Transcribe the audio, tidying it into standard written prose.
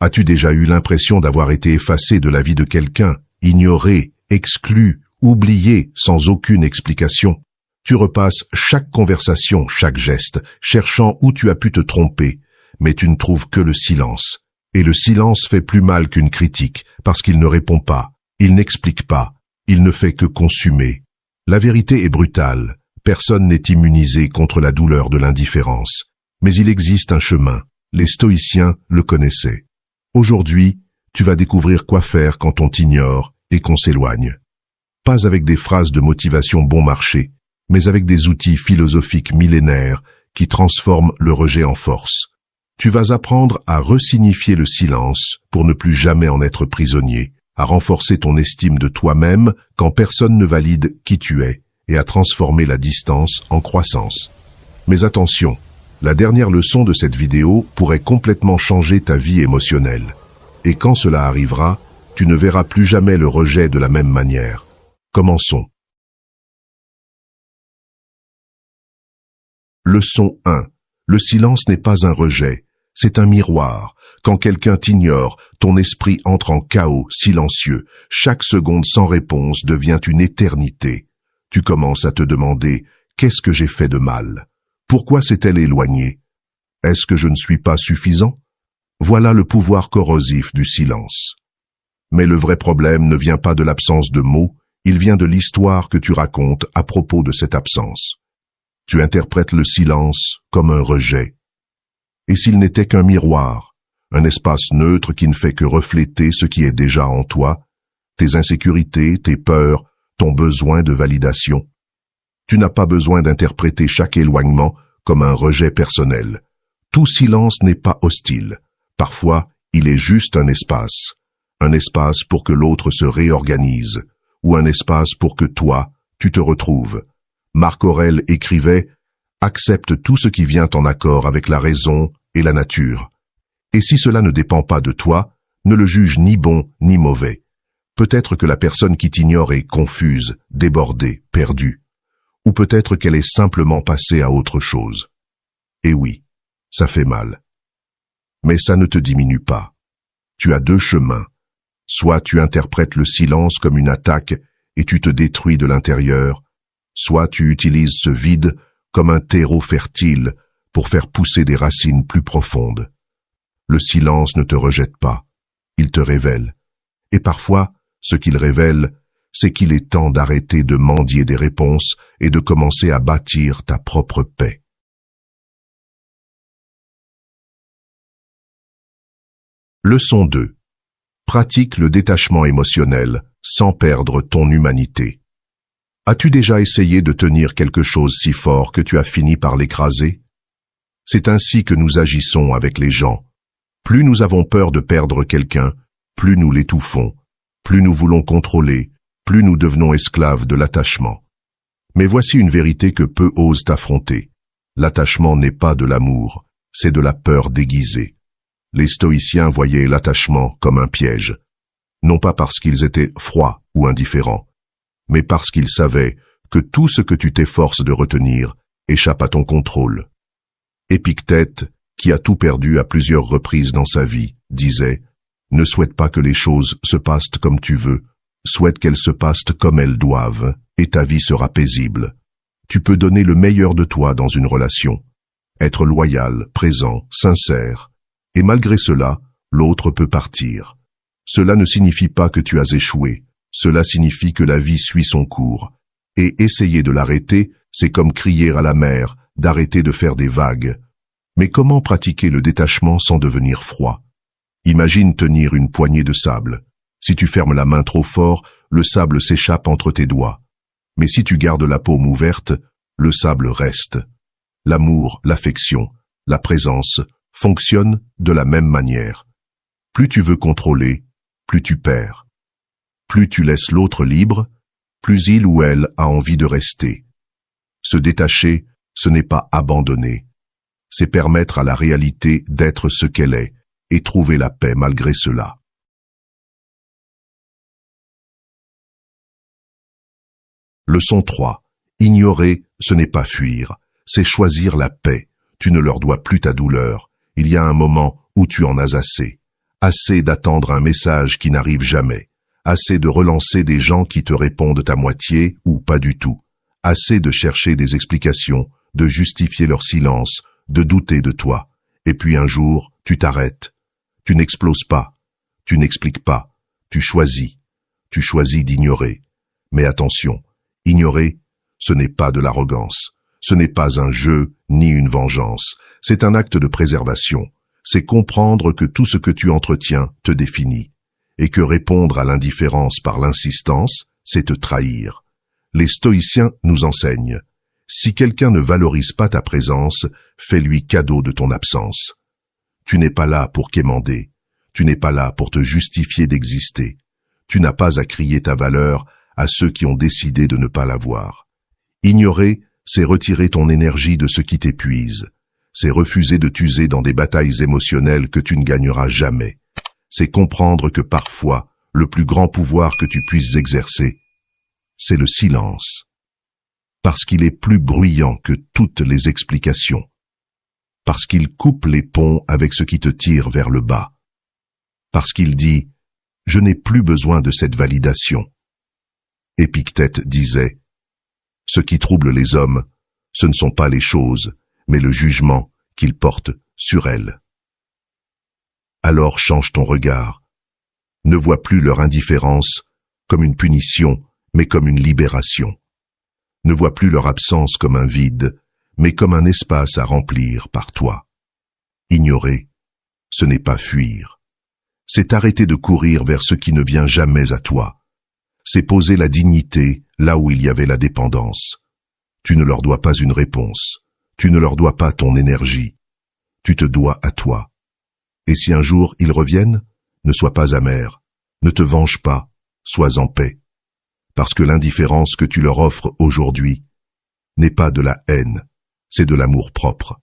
As-tu déjà eu l'impression d'avoir été effacé de la vie de quelqu'un, ignoré, exclu, oublié, sans aucune explication? Tu repasses chaque conversation, chaque geste, cherchant où tu as pu te tromper, mais tu ne trouves que le silence. Et le silence fait plus mal qu'une critique, parce qu'il ne répond pas, il n'explique pas, il ne fait que consumer. La vérité est brutale, personne n'est immunisé contre la douleur de l'indifférence. Mais il existe un chemin, les stoïciens le connaissaient. Aujourd'hui, tu vas découvrir quoi faire quand on t'ignore et qu'on s'éloigne. Pas avec des phrases de motivation bon marché, mais avec des outils philosophiques millénaires qui transforment le rejet en force. Tu vas apprendre à resignifier le silence pour ne plus jamais en être prisonnier, à renforcer ton estime de toi-même quand personne ne valide qui tu es, et à transformer la distance en croissance. Mais attention, la dernière leçon de cette vidéo pourrait complètement changer ta vie émotionnelle. Et quand cela arrivera, tu ne verras plus jamais le rejet de la même manière. Commençons. Leçon 1. Le silence n'est pas un rejet, c'est un miroir. Quand quelqu'un t'ignore, ton esprit entre en chaos silencieux. Chaque seconde sans réponse devient une éternité. Tu commences à te demander « Qu'est-ce que j'ai fait de mal ? Pourquoi s'est-elle éloignée ? Est-ce que je ne suis pas suffisant ?» Voilà le pouvoir corrosif du silence. Mais le vrai problème ne vient pas de l'absence de mots, il vient de l'histoire que tu racontes à propos de cette absence. Tu interprètes le silence comme un rejet. Et s'il n'était qu'un miroir, un espace neutre qui ne fait que refléter ce qui est déjà en toi, tes insécurités, tes peurs, ton besoin de validation. Tu n'as pas besoin d'interpréter chaque éloignement comme un rejet personnel. Tout silence n'est pas hostile. Parfois, il est juste un espace pour que l'autre se réorganise, ou un espace pour que toi, tu te retrouves. Marc Aurèle écrivait « Accepte tout ce qui vient en accord avec la raison et la nature. Et si cela ne dépend pas de toi, ne le juge ni bon ni mauvais. Peut-être que la personne qui t'ignore est confuse, débordée, perdue. Ou peut-être qu'elle est simplement passée à autre chose. Et oui, ça fait mal. Mais ça ne te diminue pas. Tu as deux chemins. Soit tu interprètes le silence comme une attaque et tu te détruis de l'intérieur, soit tu utilises ce vide comme un terreau fertile pour faire pousser des racines plus profondes. Le silence ne te rejette pas, il te révèle. Et parfois, ce qu'il révèle, c'est qu'il est temps d'arrêter de mendier des réponses et de commencer à bâtir ta propre paix. Leçon 2. Pratique le détachement émotionnel sans perdre ton humanité. As-tu déjà essayé de tenir quelque chose si fort que tu as fini par l'écraser? C'est ainsi que nous agissons avec les gens. Plus nous avons peur de perdre quelqu'un, plus nous l'étouffons. Plus nous voulons contrôler, plus nous devenons esclaves de l'attachement. Mais voici une vérité que peu osent affronter. L'attachement n'est pas de l'amour, c'est de la peur déguisée. Les stoïciens voyaient l'attachement comme un piège. Non pas parce qu'ils étaient froids ou indifférents, mais parce qu'ils savaient que tout ce que tu t'efforces de retenir échappe à ton contrôle. Épictète, qui a tout perdu à plusieurs reprises dans sa vie, disait « Ne souhaite pas que les choses se passent comme tu veux, souhaite qu'elles se passent comme elles doivent, et ta vie sera paisible. Tu peux donner le meilleur de toi dans une relation, être loyal, présent, sincère, et malgré cela, l'autre peut partir. Cela ne signifie pas que tu as échoué, cela signifie que la vie suit son cours, et essayer de l'arrêter, c'est comme crier à la mer d'arrêter de faire des vagues. Mais comment pratiquer le détachement sans devenir froid? Imagine tenir une poignée de sable. Si tu fermes la main trop fort, le sable s'échappe entre tes doigts. Mais si tu gardes la paume ouverte, le sable reste. L'amour, l'affection, la présence fonctionnent de la même manière. Plus tu veux contrôler, plus tu perds. Plus tu laisses l'autre libre, plus il ou elle a envie de rester. Se détacher, ce n'est pas abandonner. C'est permettre à la réalité d'être ce qu'elle est et trouver la paix malgré cela. Leçon 3. Ignorer, ce n'est pas fuir, c'est choisir la paix. Tu ne leur dois plus ta douleur. Il y a un moment où tu en as assez. Assez d'attendre un message qui n'arrive jamais. Assez de relancer des gens qui te répondent à moitié ou pas du tout. Assez de chercher des explications, de justifier leur silence, de douter de toi. Et puis un jour, tu t'arrêtes. Tu n'exploses pas. Tu n'expliques pas. Tu choisis. Tu choisis d'ignorer. Mais attention, ignorer, ce n'est pas de l'arrogance. Ce n'est pas un jeu ni une vengeance. C'est un acte de préservation. C'est comprendre que tout ce que tu entretiens te définit. Et que répondre à l'indifférence par l'insistance, c'est te trahir. Les stoïciens nous enseignent. Si quelqu'un ne valorise pas ta présence, fais-lui cadeau de ton absence. Tu n'es pas là pour quémander. Tu n'es pas là pour te justifier d'exister. Tu n'as pas à crier ta valeur à ceux qui ont décidé de ne pas la voir. Ignorer, c'est retirer ton énergie de ce qui t'épuise. C'est refuser de t'user dans des batailles émotionnelles que tu ne gagneras jamais. C'est comprendre que parfois, le plus grand pouvoir que tu puisses exercer, c'est le silence. Parce qu'il est plus bruyant que toutes les explications. Parce qu'il coupe les ponts avec ce qui te tire vers le bas. Parce qu'il dit « Je n'ai plus besoin de cette validation ». Épictète disait « Ce qui trouble les hommes, ce ne sont pas les choses, mais le jugement qu'ils portent sur elles. » Alors change ton regard. Ne vois plus leur indifférence comme une punition, mais comme une libération. Ne vois plus leur absence comme un vide, mais comme un espace à remplir par toi. Ignorer, ce n'est pas fuir. C'est arrêter de courir vers ce qui ne vient jamais à toi. C'est poser la dignité là où il y avait la dépendance. Tu ne leur dois pas une réponse. Tu ne leur dois pas ton énergie. Tu te dois à toi. Et si un jour ils reviennent, ne sois pas amer. Ne te venge pas. Sois en paix. Parce que l'indifférence que tu leur offres aujourd'hui n'est pas de la haine, c'est de l'amour propre.